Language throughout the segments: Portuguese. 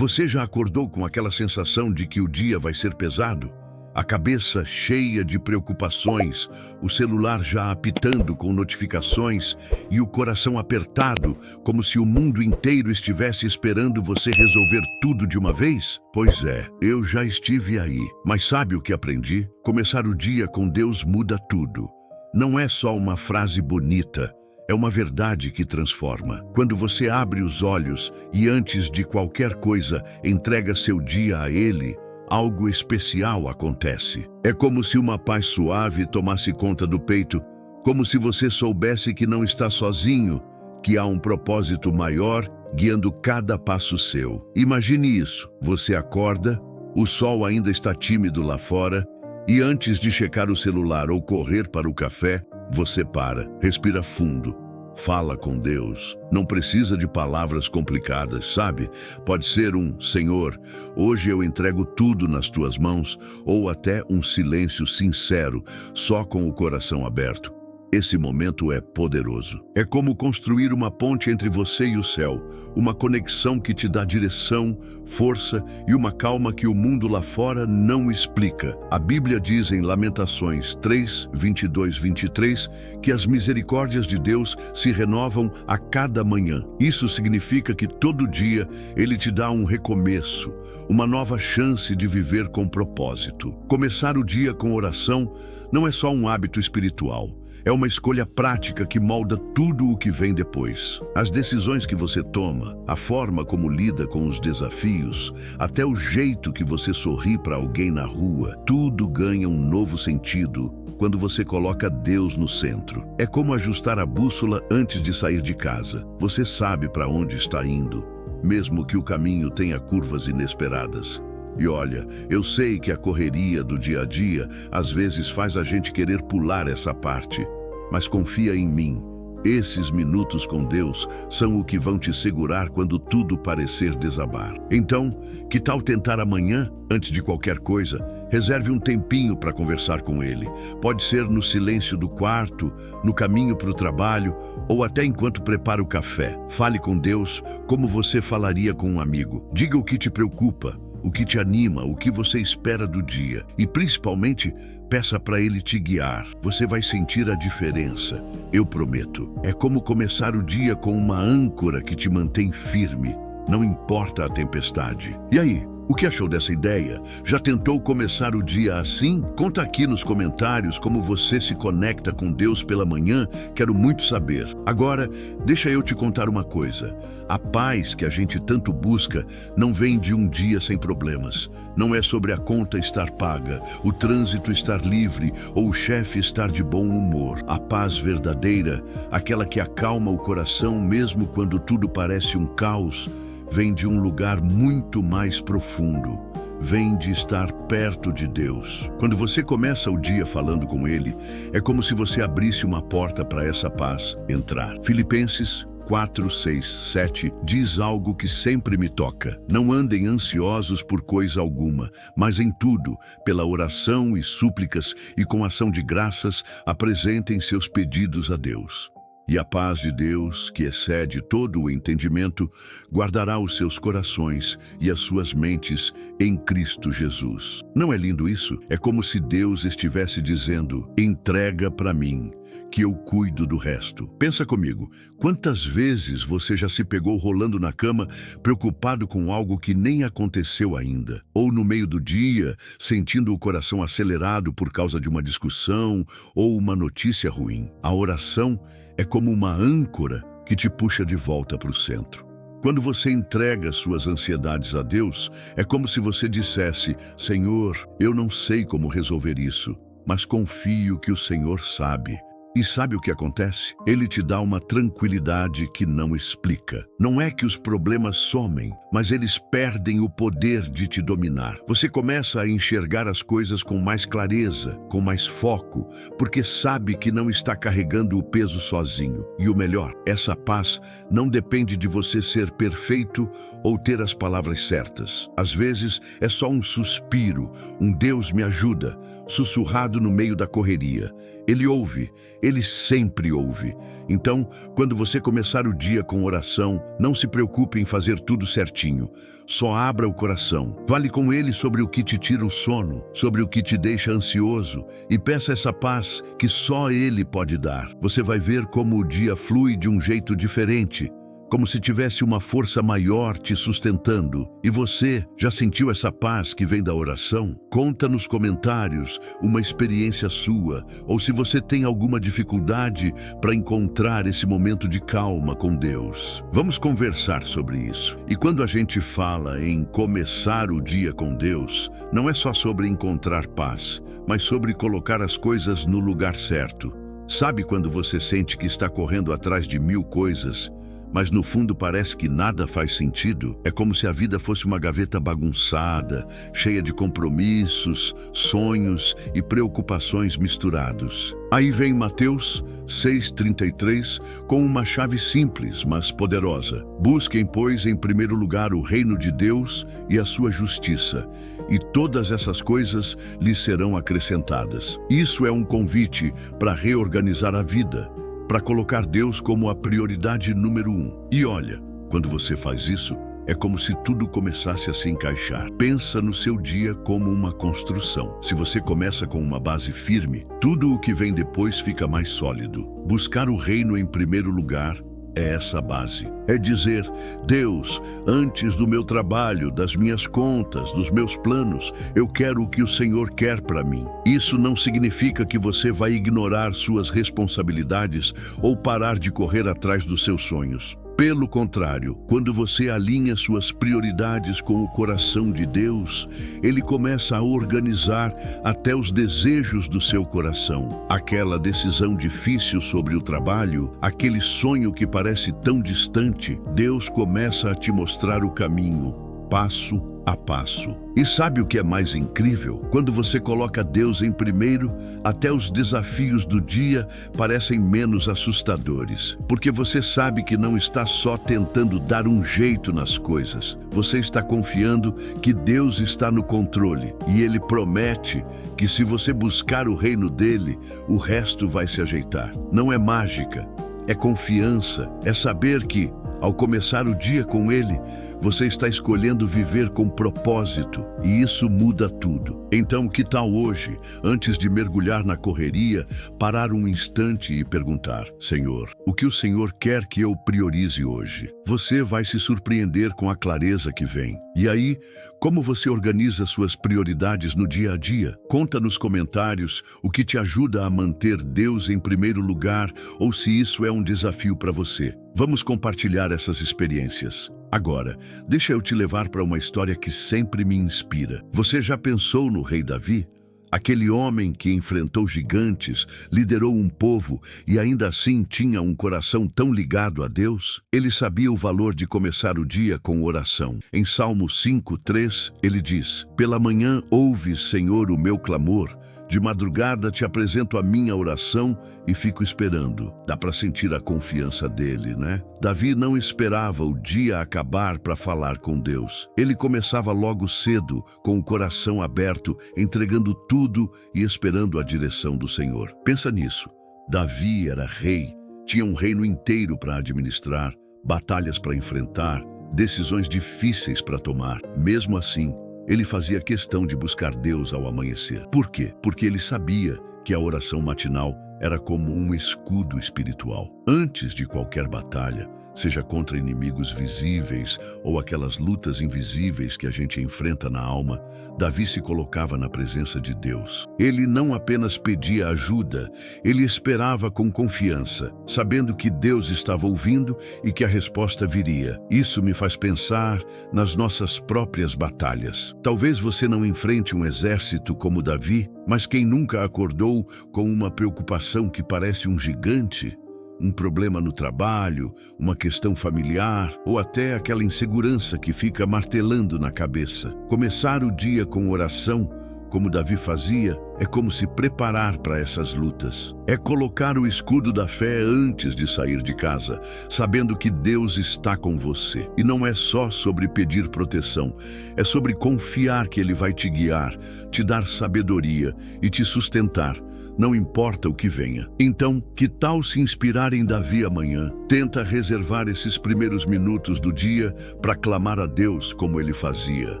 Você já acordou com aquela sensação de que o dia vai ser pesado? A cabeça cheia de preocupações, o celular já apitando com notificações e o coração apertado, como se o mundo inteiro estivesse esperando você resolver tudo de uma vez? Pois é, eu já estive aí. Mas sabe o que aprendi? Começar o dia com Deus muda tudo. Não é só uma frase bonita, é uma verdade que transforma. Quando você abre os olhos e antes de qualquer coisa entrega seu dia a Ele, algo especial acontece. É como se uma paz suave tomasse conta do peito, como se você soubesse que não está sozinho, que há um propósito maior guiando cada passo seu. Imagine isso, você acorda, o sol ainda está tímido lá fora, e antes de checar o celular ou correr para o café, você para, respira fundo, fala com Deus. Não precisa de palavras complicadas, sabe? Pode ser um Senhor, hoje eu entrego tudo nas tuas mãos, ou até um silêncio sincero, só com o coração aberto. Esse momento é poderoso. É como construir uma ponte entre você e o céu, uma conexão que te dá direção, força e uma calma que o mundo lá fora não explica. A Bíblia diz em Lamentações 3, 22, 23, que as misericórdias de Deus se renovam a cada manhã. Isso significa que todo dia Ele te dá um recomeço, uma nova chance de viver com propósito. Começar o dia com oração não é só um hábito espiritual. É uma escolha prática que molda tudo o que vem depois. As decisões que você toma, a forma como lida com os desafios, até o jeito que você sorri para alguém na rua, tudo ganha um novo sentido quando você coloca Deus no centro. É como ajustar a bússola antes de sair de casa. Você sabe para onde está indo, mesmo que o caminho tenha curvas inesperadas. E olha, eu sei que a correria do dia a dia às vezes faz a gente querer pular essa parte, mas confia em mim. Esses minutos com Deus são o que vão te segurar quando tudo parecer desabar. Então, que tal tentar amanhã, antes de qualquer coisa, reserve um tempinho para conversar com Ele. Pode ser no silêncio do quarto, no caminho para o trabalho ou até enquanto prepara o café. Fale com Deus como você falaria com um amigo. Diga o que te preocupa, o que te anima, o que você espera do dia. E principalmente, peça para Ele te guiar. Você vai sentir a diferença, eu prometo. É como começar o dia com uma âncora que te mantém firme, não importa a tempestade. E aí, o que achou dessa ideia? Já tentou começar o dia assim? Conta aqui nos comentários como você se conecta com Deus pela manhã, quero muito saber. Agora, deixa eu te contar uma coisa. A paz que a gente tanto busca não vem de um dia sem problemas. Não é sobre a conta estar paga, o trânsito estar livre ou o chefe estar de bom humor. A paz verdadeira, aquela que acalma o coração mesmo quando tudo parece um caos, vem de um lugar muito mais profundo. Vem de estar perto de Deus. Quando você começa o dia falando com Ele, é como se você abrisse uma porta para essa paz entrar. Filipenses 4, 6, 7 diz algo que sempre me toca. Não andem ansiosos por coisa alguma, mas em tudo, pela oração e súplicas e com ação de graças, apresentem seus pedidos a Deus. E a paz de Deus, que excede todo o entendimento, guardará os seus corações e as suas mentes em Cristo Jesus. Não é lindo isso? É como se Deus estivesse dizendo: entrega para mim, que eu cuido do resto. Pensa comigo, quantas vezes você já se pegou rolando na cama, preocupado com algo que nem aconteceu ainda? Ou no meio do dia, sentindo o coração acelerado por causa de uma discussão ou uma notícia ruim? A oração é como uma âncora que te puxa de volta para o centro. Quando você entrega suas ansiedades a Deus, é como se você dissesse: Senhor, eu não sei como resolver isso, mas confio que o Senhor sabe. E sabe o que acontece? Ele te dá uma tranquilidade que não explica. Não é que os problemas somem, mas eles perdem o poder de te dominar. Você começa a enxergar as coisas com mais clareza, com mais foco, porque sabe que não está carregando o peso sozinho. E o melhor, essa paz não depende de você ser perfeito ou ter as palavras certas. Às vezes é só um suspiro, um Deus me ajuda, sussurrado no meio da correria. Ele ouve, ele sempre ouve. Então, quando você começar o dia com oração, não se preocupe em fazer tudo certinho. Só abra o coração. Fale com ele sobre o que te tira o sono, sobre o que te deixa ansioso e peça essa paz que só ele pode dar. Você vai ver como o dia flui de um jeito diferente, como se tivesse uma força maior te sustentando. E você já sentiu essa paz que vem da oração? Conta nos comentários uma experiência sua, ou se você tem alguma dificuldade para encontrar esse momento de calma com Deus. Vamos conversar sobre isso. E quando a gente fala em começar o dia com Deus, não é só sobre encontrar paz, mas sobre colocar as coisas no lugar certo. Sabe quando você sente que está correndo atrás de 1000 coisas, mas no fundo parece que nada faz sentido? É como se a vida fosse uma gaveta bagunçada, cheia de compromissos, sonhos e preocupações misturados. Aí vem Mateus 6,33 com uma chave simples, mas poderosa. Busquem, pois, em primeiro lugar o reino de Deus e a sua justiça, e todas essas coisas lhes serão acrescentadas. Isso é um convite para reorganizar a vida, para colocar Deus como a prioridade número 1. E olha, quando você faz isso, é como se tudo começasse a se encaixar. Pensa no seu dia como uma construção. Se você começa com uma base firme, tudo o que vem depois fica mais sólido. Buscar o reino em primeiro lugar é essa base. É dizer: Deus, antes do meu trabalho, das minhas contas, dos meus planos, eu quero o que o Senhor quer para mim. Isso não significa que você vai ignorar suas responsabilidades ou parar de correr atrás dos seus sonhos. Pelo contrário, quando você alinha suas prioridades com o coração de Deus, Ele começa a organizar até os desejos do seu coração. Aquela decisão difícil sobre o trabalho, aquele sonho que parece tão distante, Deus começa a te mostrar o caminho, passo a passo. E sabe o que é mais incrível? Quando você coloca Deus em primeiro, até os desafios do dia parecem menos assustadores, porque você sabe que não está só tentando dar um jeito nas coisas. Você está confiando que Deus está no controle, e Ele promete que se você buscar o reino dele, o resto vai se ajeitar. Não é mágica, é confiança, é saber que, ao começar o dia com Ele, você está escolhendo viver com propósito, e isso muda tudo. Então, que tal hoje, antes de mergulhar na correria, parar um instante e perguntar: Senhor, o que o Senhor quer que eu priorize hoje? Você vai se surpreender com a clareza que vem. E aí, como você organiza suas prioridades no dia a dia? Conta nos comentários o que te ajuda a manter Deus em primeiro lugar, ou se isso é um desafio para você. Vamos compartilhar essas experiências. Agora, deixa eu te levar para uma história que sempre me inspira. Você já pensou no rei Davi? Aquele homem que enfrentou gigantes, liderou um povo e ainda assim tinha um coração tão ligado a Deus? Ele sabia o valor de começar o dia com oração. Em Salmo 5:3, ele diz: Pela manhã ouves, Senhor, o meu clamor. De madrugada te apresento a minha oração e fico esperando. Dá para sentir a confiança dele, né? Davi não esperava o dia acabar para falar com Deus. Ele começava logo cedo, com o coração aberto, entregando tudo e esperando a direção do Senhor. Pensa nisso. Davi era rei, tinha um reino inteiro para administrar, batalhas para enfrentar, decisões difíceis para tomar. Mesmo assim, ele fazia questão de buscar Deus ao amanhecer. Por quê? Porque ele sabia que a oração matinal era como um escudo espiritual. Antes de qualquer batalha, seja contra inimigos visíveis ou aquelas lutas invisíveis que a gente enfrenta na alma, Davi se colocava na presença de Deus. Ele não apenas pedia ajuda, ele esperava com confiança, sabendo que Deus estava ouvindo e que a resposta viria. Isso me faz pensar nas nossas próprias batalhas. Talvez você não enfrente um exército como Davi, mas quem nunca acordou com uma preocupação que parece um gigante? Um problema no trabalho, uma questão familiar ou até aquela insegurança que fica martelando na cabeça. Começar o dia com oração, como Davi fazia, é como se preparar para essas lutas. É colocar o escudo da fé antes de sair de casa, sabendo que Deus está com você. E não é só sobre pedir proteção, é sobre confiar que Ele vai te guiar, te dar sabedoria e te sustentar, não importa o que venha. Então, que tal se inspirar em Davi amanhã? Tenta reservar esses primeiros minutos do dia para clamar a Deus como ele fazia.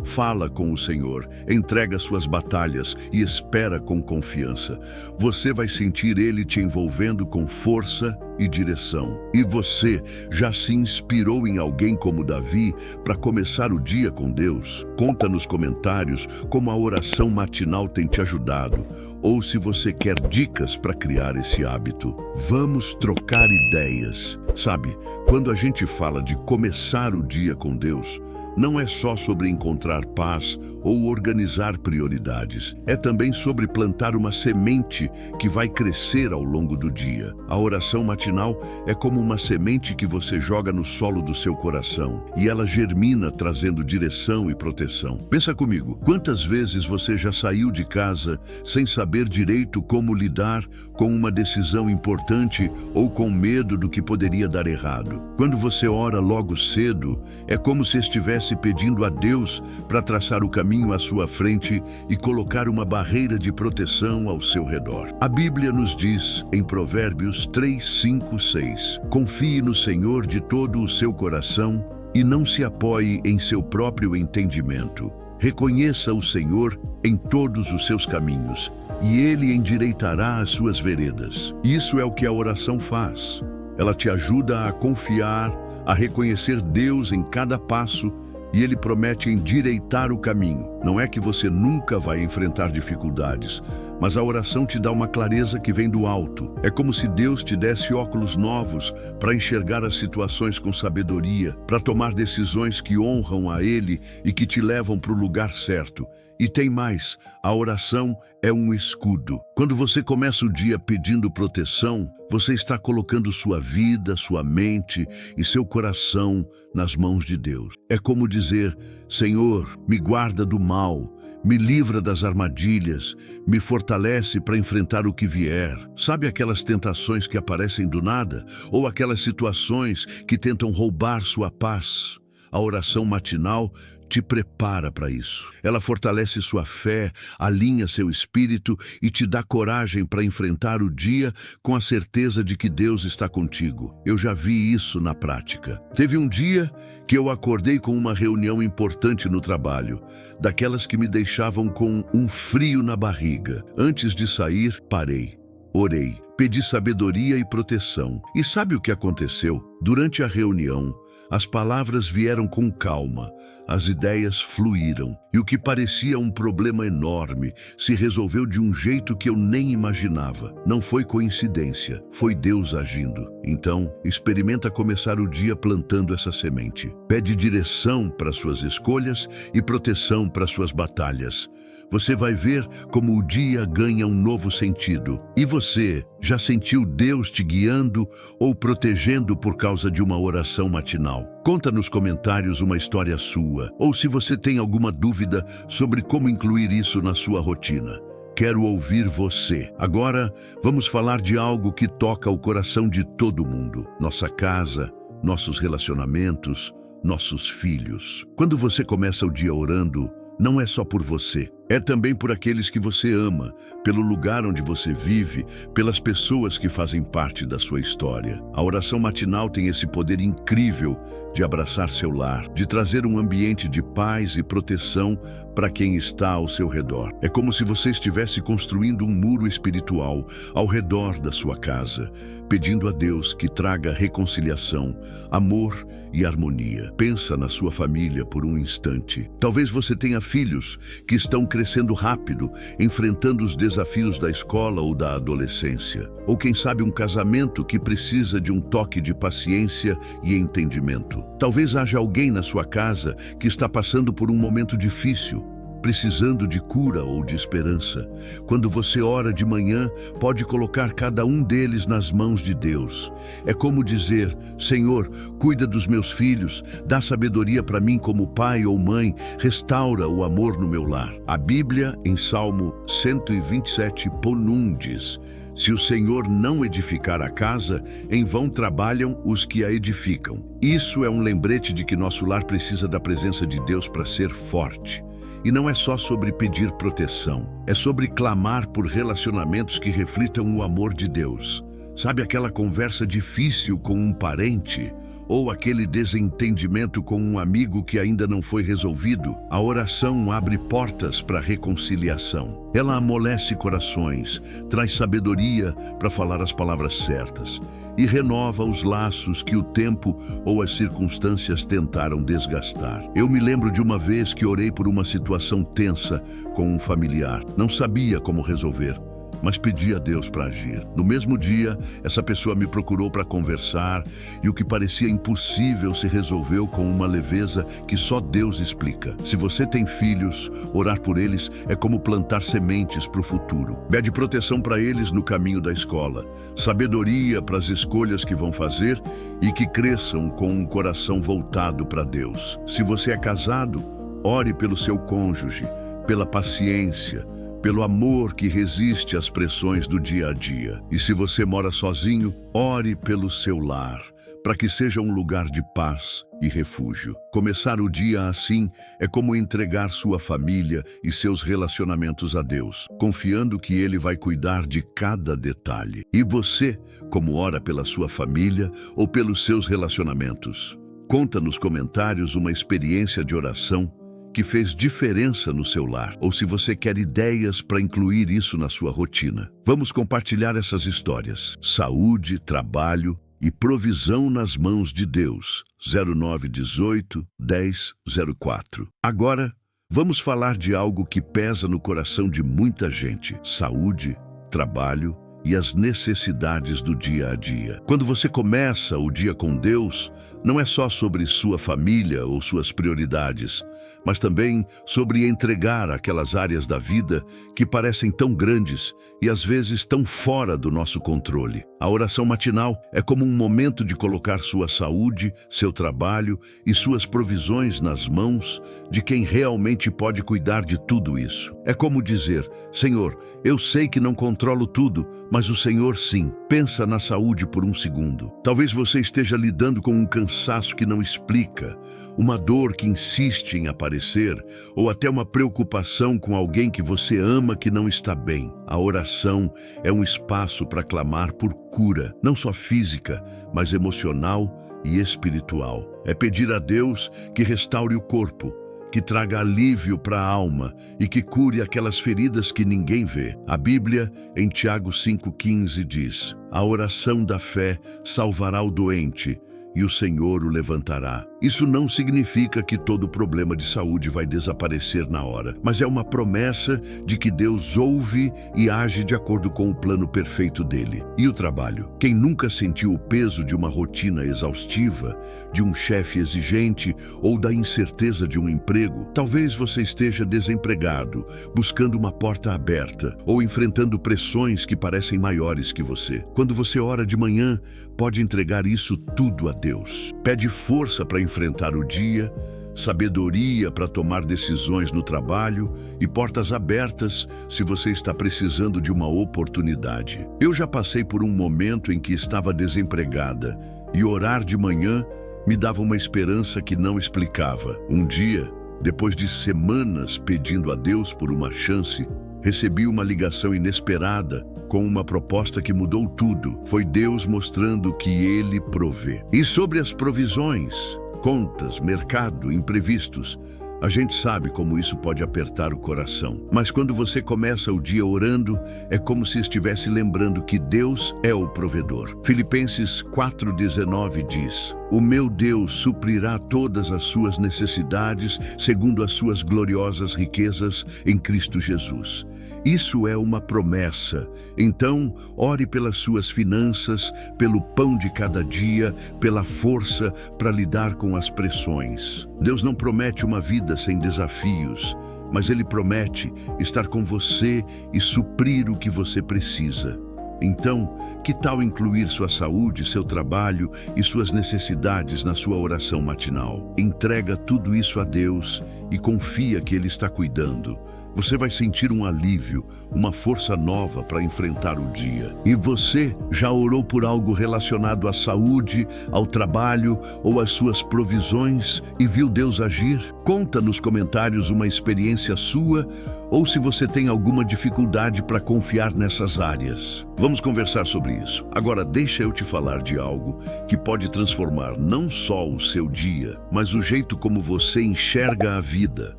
Fala com o Senhor, entrega suas batalhas e espera com confiança. Você vai sentir Ele te envolvendo com força e direção. E você já se inspirou em alguém como Davi para começar o dia com Deus? Conta nos comentários como a oração matinal tem te ajudado, ou se você quer dicas para criar esse hábito. Vamos trocar ideias. Sabe, quando a gente fala de começar o dia com Deus, não é só sobre encontrar paz ou organizar prioridades. É também sobre plantar uma semente que vai crescer ao longo do dia. A oração matinal é como uma semente que você joga no solo do seu coração e ela germina trazendo direção e proteção. Pensa comigo, quantas vezes você já saiu de casa sem saber direito como lidar com uma decisão importante ou com medo do que poderia dar errado? Quando você ora logo cedo, é como se estivesse pedindo a Deus para traçar o caminho à sua frente e colocar uma barreira de proteção ao seu redor. A Bíblia nos diz, em Provérbios 3, 5, 6, confie no Senhor de todo o seu coração e não se apoie em seu próprio entendimento. Reconheça o Senhor em todos os seus caminhos e Ele endireitará as suas veredas. Isso é o que a oração faz. Ela te ajuda a confiar, a reconhecer Deus em cada passo e Ele promete endireitar o caminho. Não é que você nunca vai enfrentar dificuldades, mas a oração te dá uma clareza que vem do alto. É como se Deus te desse óculos novos para enxergar as situações com sabedoria, para tomar decisões que honram a Ele e que te levam para o lugar certo. E tem mais, a oração é um escudo. Quando você começa o dia pedindo proteção, você está colocando sua vida, sua mente e seu coração nas mãos de Deus. É como dizer, Senhor, me guarda do mal, me livra das armadilhas, me fortalece para enfrentar o que vier. Sabe aquelas tentações que aparecem do nada? Ou aquelas situações que tentam roubar sua paz? A oração matinal te prepara para isso. Ela fortalece sua fé, alinha seu espírito e te dá coragem para enfrentar o dia com a certeza de que Deus está contigo. Eu já vi isso na prática. Teve um dia que eu acordei com uma reunião importante no trabalho, daquelas que me deixavam com um frio na barriga. Antes de sair, parei, orei, pedi sabedoria e proteção. E sabe o que aconteceu? Durante a reunião, as palavras vieram com calma, as ideias fluíram, e o que parecia um problema enorme se resolveu de um jeito que eu nem imaginava. Não foi coincidência, foi Deus agindo. Então, experimenta começar o dia plantando essa semente. Pede direção para suas escolhas e proteção para suas batalhas. Você vai ver como o dia ganha um novo sentido. E você já sentiu Deus te guiando ou protegendo por causa de uma oração matinal? Conta nos comentários uma história sua, ou se você tem alguma dúvida sobre como incluir isso na sua rotina. Quero ouvir você. Agora, vamos falar de algo que toca o coração de todo mundo. Nossa casa, nossos relacionamentos, nossos filhos. Quando você começa o dia orando, não é só por você, é também por aqueles que você ama, pelo lugar onde você vive, pelas pessoas que fazem parte da sua história. A oração matinal tem esse poder incrível de abraçar seu lar, de trazer um ambiente de paz e proteção para quem está ao seu redor. É como se você estivesse construindo um muro espiritual ao redor da sua casa, pedindo a Deus que traga reconciliação, amor e harmonia. Pensa na sua família por um instante. Talvez você tenha filhos que estão crescendo rápido, enfrentando os desafios da escola ou da adolescência. Ou quem sabe um casamento que precisa de um toque de paciência e entendimento. Talvez haja alguém na sua casa que está passando por um momento difícil. precisando de cura ou de esperança. Quando você ora de manhã, pode colocar cada um deles nas mãos de Deus. É como dizer: Senhor, cuida dos meus filhos, dá sabedoria para mim como pai ou mãe, restaura o amor no meu lar. A Bíblia, em Salmo 127:1 diz: se o Senhor não edificar a casa, em vão trabalham os que a edificam. Isso é um lembrete de que nosso lar precisa da presença de Deus para ser forte. E não é só sobre pedir proteção, é sobre clamar por relacionamentos que reflitam o amor de Deus. Sabe aquela conversa difícil com um parente? Ou aquele desentendimento com um amigo que ainda não foi resolvido? A oração abre portas para a reconciliação. Ela amolece corações, traz sabedoria para falar as palavras certas e renova os laços que o tempo ou as circunstâncias tentaram desgastar. Eu me lembro de uma vez que orei por uma situação tensa com um familiar. Não sabia como resolver, mas pedi a Deus para agir. No mesmo dia, essa pessoa me procurou para conversar e o que parecia impossível se resolveu com uma leveza que só Deus explica. Se você tem filhos, orar por eles é como plantar sementes para o futuro. Pede proteção para eles no caminho da escola, sabedoria para as escolhas que vão fazer e que cresçam com um coração voltado para Deus. Se você é casado, ore pelo seu cônjuge, pela paciência, pelo amor que resiste às pressões do dia a dia. E se você mora sozinho, ore pelo seu lar, para que seja um lugar de paz e refúgio. Começar o dia assim é como entregar sua família e seus relacionamentos a Deus, confiando que Ele vai cuidar de cada detalhe. E você, como ora pela sua família ou pelos seus relacionamentos? Conta nos comentários uma experiência de oração que fez diferença no seu lar, ou se você quer ideias para incluir isso na sua rotina. Vamos compartilhar essas histórias. Saúde, trabalho e provisão nas mãos de Deus. 0918 1004. Agora, vamos falar de algo que pesa no coração de muita gente: saúde, trabalho e as necessidades do dia a dia. Quando você começa o dia com Deus, não é só sobre sua família ou suas prioridades, mas também sobre entregar aquelas áreas da vida que parecem tão grandes e às vezes tão fora do nosso controle. A oração matinal é como um momento de colocar sua saúde, seu trabalho e suas provisões nas mãos de quem realmente pode cuidar de tudo isso. É como dizer: Senhor, eu sei que não controlo tudo, mas o Senhor sim. Pensa na saúde por um segundo. Talvez você esteja lidando com um cansaço que não explica, uma dor que insiste em aparecer, ou até uma preocupação com alguém que você ama que não está bem. A oração é um espaço para clamar por cura, não só física, mas emocional e espiritual. É pedir a Deus que restaure o corpo, que traga alívio para a alma e que cure aquelas feridas que ninguém vê. A Bíblia, em Tiago 5,15, diz: a oração da fé salvará o doente e o Senhor o levantará. Isso não significa que todo problema de saúde vai desaparecer na hora, mas é uma promessa de que Deus ouve e age de acordo com o plano perfeito dele. E o trabalho? Quem nunca sentiu o peso de uma rotina exaustiva, de um chefe exigente ou da incerteza de um emprego? Talvez você esteja desempregado, buscando uma porta aberta ou enfrentando pressões que parecem maiores que você. Quando você ora de manhã, pode entregar isso tudo a Deus. Pede força para enfrentar o dia, sabedoria para tomar decisões no trabalho e portas abertas se você está precisando de uma oportunidade. Eu já passei por um momento em que estava desempregada e orar de manhã me dava uma esperança que não explicava. Um dia, depois de semanas pedindo a Deus por uma chance, recebi uma ligação inesperada com uma proposta que mudou tudo. Foi Deus mostrando que Ele provê. E sobre as provisões, contas, mercado, imprevistos, a gente sabe como isso pode apertar o coração. Mas quando você começa o dia orando, é como se estivesse lembrando que Deus é o provedor. Filipenses 4,19 diz: o meu Deus suprirá todas as suas necessidades segundo as suas gloriosas riquezas em Cristo Jesus. Isso é uma promessa. Então, ore pelas suas finanças, pelo pão de cada dia, pela força para lidar com as pressões. Deus não promete uma vida sem desafios, mas Ele promete estar com você e suprir o que você precisa. Então, que tal incluir sua saúde, seu trabalho e suas necessidades na sua oração matinal? Entrega tudo isso a Deus e confia que Ele está cuidando. Você vai sentir um alívio, uma força nova para enfrentar o dia. E você já orou por algo relacionado à saúde, ao trabalho ou às suas provisões e viu Deus agir? Conta nos comentários uma experiência sua ou se você tem alguma dificuldade para confiar nessas áreas. Vamos conversar sobre isso. Agora, deixa eu te falar de algo que pode transformar não só o seu dia, mas o jeito como você enxerga a vida.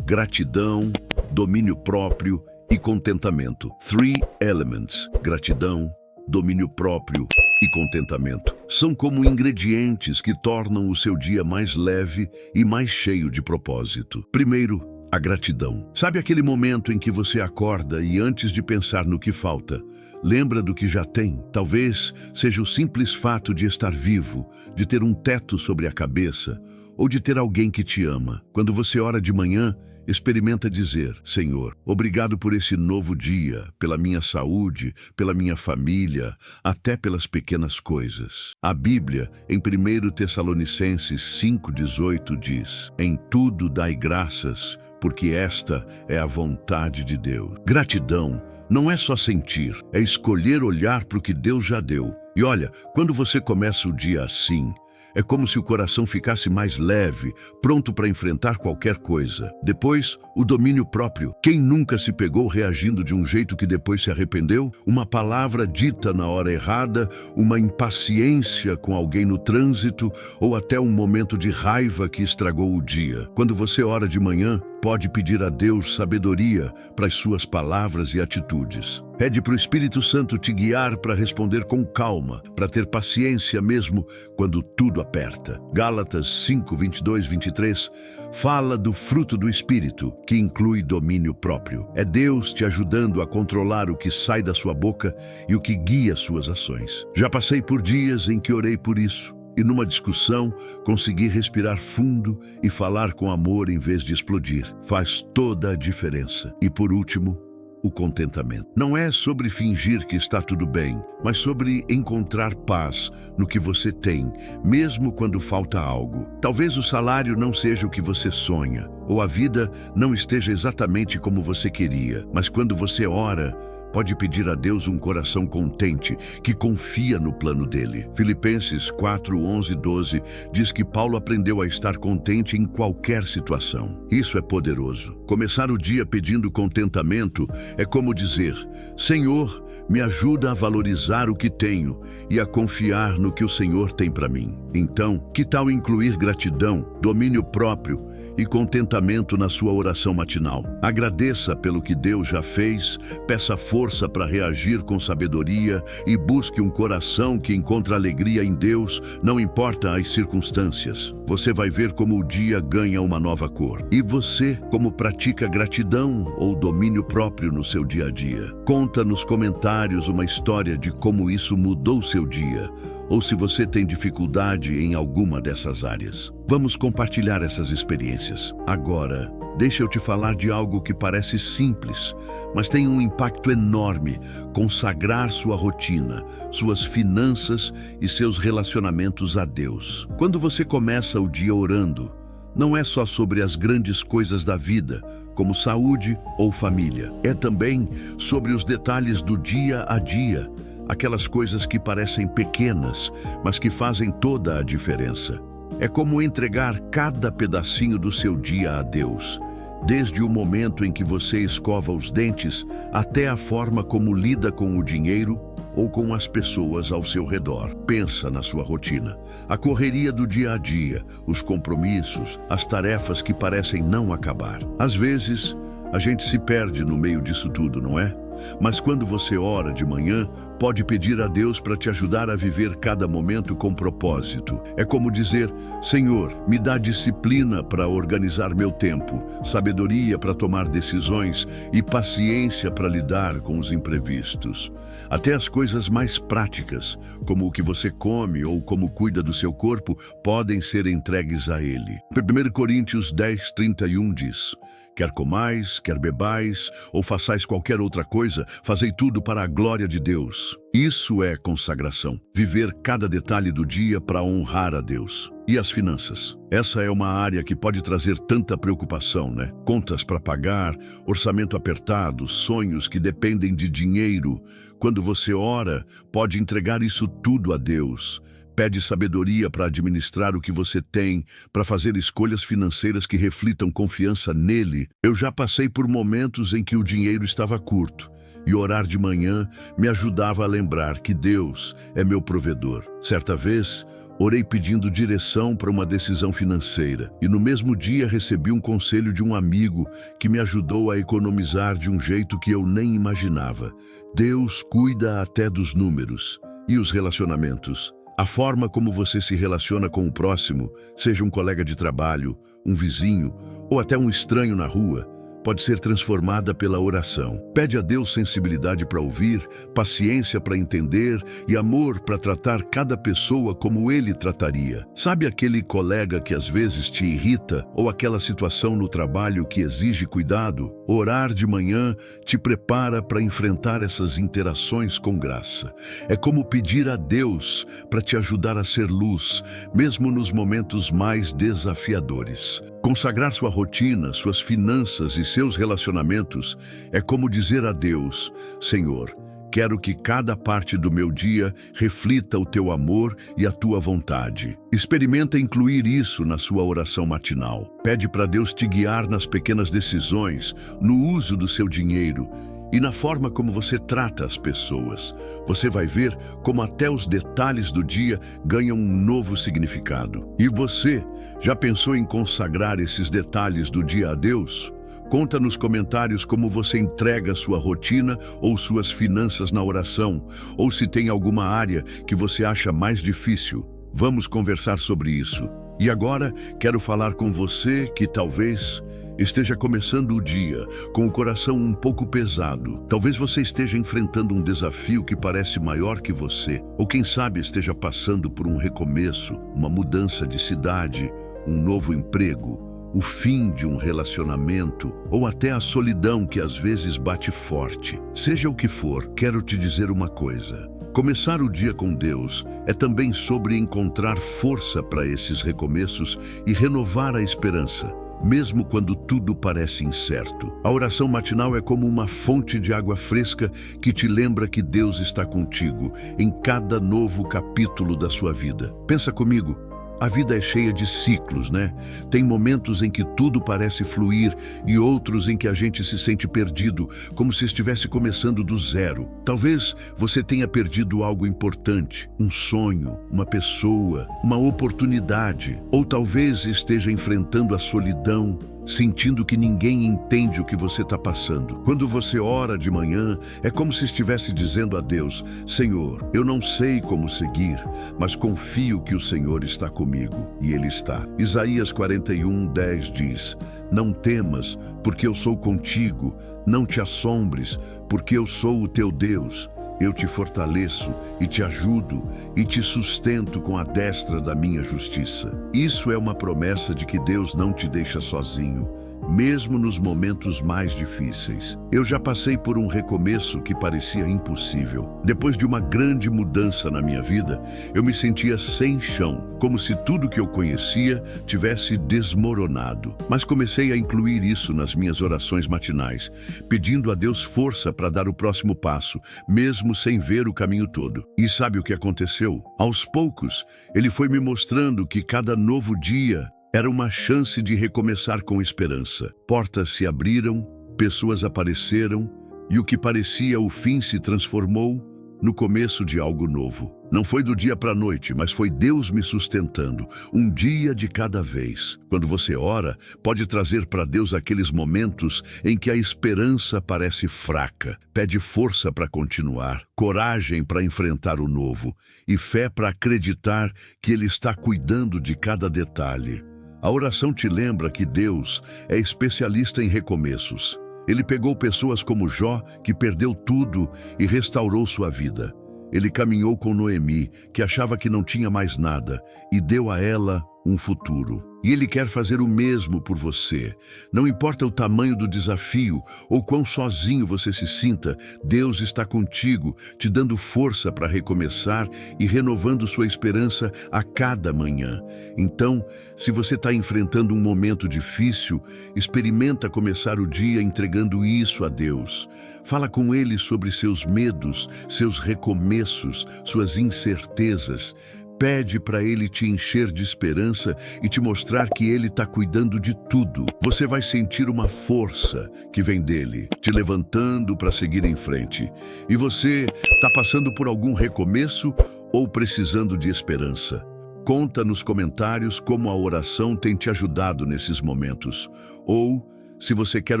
Gratidão, domínio próprio e contentamento. Three elements: gratidão, domínio próprio e contentamento. São como ingredientes que tornam o seu dia mais leve e mais cheio de propósito. Primeiro, a gratidão. Sabe aquele momento em que você acorda e antes de pensar no que falta, lembra do que já tem? Talvez seja o simples fato de estar vivo, de ter um teto sobre a cabeça ou de ter alguém que te ama. Quando você ora de manhã, experimenta dizer: Senhor, obrigado por esse novo dia, pela minha saúde, pela minha família, até pelas pequenas coisas. A Bíblia, em 1 Tessalonicenses 5,18 diz: em tudo dai graças, porque esta é a vontade de Deus. Gratidão não é só sentir, é escolher olhar para o que Deus já deu. E olha, quando você começa o dia assim, é como se o coração ficasse mais leve, pronto para enfrentar qualquer coisa. Depois, o domínio próprio. Quem nunca se pegou reagindo de um jeito que depois se arrependeu? Uma palavra dita na hora errada, uma impaciência com alguém no trânsito ou até um momento de raiva que estragou o dia. Quando você ora de manhã, pode pedir a Deus sabedoria para as suas palavras e atitudes. Pede para o Espírito Santo te guiar para responder com calma, para ter paciência mesmo quando tudo aperta. Gálatas 5, 22, 23 fala do fruto do Espírito, que inclui domínio próprio. É Deus te ajudando a controlar o que sai da sua boca e o que guia suas ações. Já passei por dias em que orei por isso. E numa discussão, consegui respirar fundo e falar com amor em vez de explodir. Faz toda a diferença. E por último, o contentamento. Não é sobre fingir que está tudo bem, mas sobre encontrar paz no que você tem, mesmo quando falta algo. Talvez o salário não seja o que você sonha, ou a vida não esteja exatamente como você queria, mas quando você ora, pode pedir a Deus um coração contente, que confia no plano dele. Filipenses 4, 11, 12 diz que Paulo aprendeu a estar contente em qualquer situação. Isso é poderoso. Começar o dia pedindo contentamento é como dizer: Senhor, me ajuda a valorizar o que tenho e a confiar no que o Senhor tem para mim. Então, que tal incluir gratidão, domínio próprio e contentamento na sua oração matinal? Agradeça pelo que Deus já fez, peça força para reagir com sabedoria e busque um coração que encontra alegria em Deus, não importa as circunstâncias. Você vai ver como o dia ganha uma nova cor. E você, como pratica gratidão ou domínio próprio no seu dia a dia? Conta nos comentários uma história de como isso mudou seu dia, ou se você tem dificuldade em alguma dessas áreas. Vamos compartilhar essas experiências. Agora, deixa eu te falar de algo que parece simples, mas tem um impacto enorme: consagrar sua rotina, suas finanças e seus relacionamentos a Deus. Quando você começa o dia orando, não é só sobre as grandes coisas da vida, como saúde ou família. É também sobre os detalhes do dia a dia, aquelas coisas que parecem pequenas, mas que fazem toda a diferença. É como entregar cada pedacinho do seu dia a Deus, desde o momento em que você escova os dentes até a forma como lida com o dinheiro ou com as pessoas ao seu redor. Pensa na sua rotina, a correria do dia a dia, os compromissos, as tarefas que parecem não acabar. Às vezes, a gente se perde no meio disso tudo, não é? Mas quando você ora de manhã, pode pedir a Deus para te ajudar a viver cada momento com propósito. É como dizer: Senhor, me dá disciplina para organizar meu tempo, sabedoria para tomar decisões e paciência para lidar com os imprevistos. Até as coisas mais práticas, como o que você come ou como cuida do seu corpo, podem ser entregues a Ele. 1 Coríntios 10:31 diz: Quer comais, quer bebais, ou façais qualquer outra coisa, fazei tudo para a glória de Deus. Isso é consagração. Viver cada detalhe do dia para honrar a Deus. E as finanças? Essa é uma área que pode trazer tanta preocupação, né? Contas para pagar, orçamento apertado, sonhos que dependem de dinheiro. Quando você ora, pode entregar isso tudo a Deus. Pede sabedoria para administrar o que você tem, para fazer escolhas financeiras que reflitam confiança nele. Eu já passei por momentos em que o dinheiro estava curto, e orar de manhã me ajudava a lembrar que Deus é meu provedor. Certa vez, orei pedindo direção para uma decisão financeira, e no mesmo dia recebi um conselho de um amigo que me ajudou a economizar de um jeito que eu nem imaginava. Deus cuida até dos números. E os relacionamentos? A forma como você se relaciona com o próximo, seja um colega de trabalho, um vizinho ou até um estranho na rua, pode ser transformada pela oração. Pede a Deus sensibilidade para ouvir, paciência para entender e amor para tratar cada pessoa como Ele trataria. Sabe aquele colega que às vezes te irrita ou aquela situação no trabalho que exige cuidado? Orar de manhã te prepara para enfrentar essas interações com graça. É como pedir a Deus para te ajudar a ser luz, mesmo nos momentos mais desafiadores. Consagrar sua rotina, suas finanças e seus relacionamentos é como dizer a Deus: Senhor, quero que cada parte do meu dia reflita o teu amor e a tua vontade. Experimenta incluir isso na sua oração matinal. Pede para Deus te guiar nas pequenas decisões, no uso do seu dinheiro e na forma como você trata as pessoas. Você vai ver como até os detalhes do dia ganham um novo significado. E você, já pensou em consagrar esses detalhes do dia a Deus? Conta nos comentários como você entrega sua rotina ou suas finanças na oração, ou se tem alguma área que você acha mais difícil. Vamos conversar sobre isso. E agora, quero falar com você que talvez esteja começando o dia com o coração um pouco pesado. Talvez você esteja enfrentando um desafio que parece maior que você, ou quem sabe esteja passando por um recomeço, uma mudança de cidade, um novo emprego, o fim de um relacionamento ou até a solidão que às vezes bate forte. Seja o que for, quero te dizer uma coisa. Começar o dia com Deus é também sobre encontrar força para esses recomeços e renovar a esperança, mesmo quando tudo parece incerto. A oração matinal é como uma fonte de água fresca que te lembra que Deus está contigo em cada novo capítulo da sua vida. Pensa comigo. A vida é cheia de ciclos, né? Tem momentos em que tudo parece fluir e outros em que a gente se sente perdido, como se estivesse começando do zero. Talvez você tenha perdido algo importante, um sonho, uma pessoa, uma oportunidade, ou talvez esteja enfrentando a solidão, sentindo que ninguém entende o que você está passando. Quando você ora de manhã, é como se estivesse dizendo a Deus: Senhor, eu não sei como seguir, mas confio que o Senhor está comigo. E Ele está. Isaías 41:10 diz: Não temas, porque eu sou contigo. Não te assombres, porque eu sou o teu Deus. Eu te fortaleço e te ajudo e te sustento com a destra da minha justiça. Isso é uma promessa de que Deus não te deixa sozinho, mesmo nos momentos mais difíceis. Eu já passei por um recomeço que parecia impossível. Depois de uma grande mudança na minha vida, eu me sentia sem chão, como se tudo que eu conhecia tivesse desmoronado. Mas comecei a incluir isso nas minhas orações matinais, pedindo a Deus força para dar o próximo passo, mesmo sem ver o caminho todo. E sabe o que aconteceu? Aos poucos, Ele foi me mostrando que cada novo dia era uma chance de recomeçar com esperança. Portas se abriram, pessoas apareceram, e o que parecia o fim se transformou no começo de algo novo. Não foi do dia para a noite, mas foi Deus me sustentando, um dia de cada vez. Quando você ora, pode trazer para Deus aqueles momentos em que a esperança parece fraca. Pede força para continuar, coragem para enfrentar o novo e fé para acreditar que Ele está cuidando de cada detalhe. A oração te lembra que Deus é especialista em recomeços. Ele pegou pessoas como Jó, que perdeu tudo e restaurou sua vida. Ele caminhou com Noemi, que achava que não tinha mais nada, e deu a ela um futuro. E Ele quer fazer o mesmo por você. Não importa o tamanho do desafio ou quão sozinho você se sinta, Deus está contigo, te dando força para recomeçar e renovando sua esperança a cada manhã. Então, se você está enfrentando um momento difícil, experimenta começar o dia entregando isso a Deus. Fala com Ele sobre seus medos, seus recomeços, suas incertezas. Pede para Ele te encher de esperança e te mostrar que Ele está cuidando de tudo. Você vai sentir uma força que vem dele, te levantando para seguir em frente. E você está passando por algum recomeço ou precisando de esperança? Conta nos comentários como a oração tem te ajudado nesses momentos. Ou, se você quer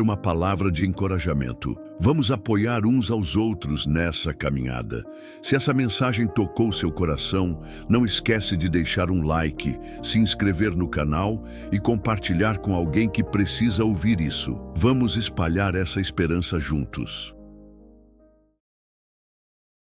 uma palavra de encorajamento, vamos apoiar uns aos outros nessa caminhada. Se essa mensagem tocou seu coração, não esquece de deixar um like, se inscrever no canal e compartilhar com alguém que precisa ouvir isso. Vamos espalhar essa esperança juntos.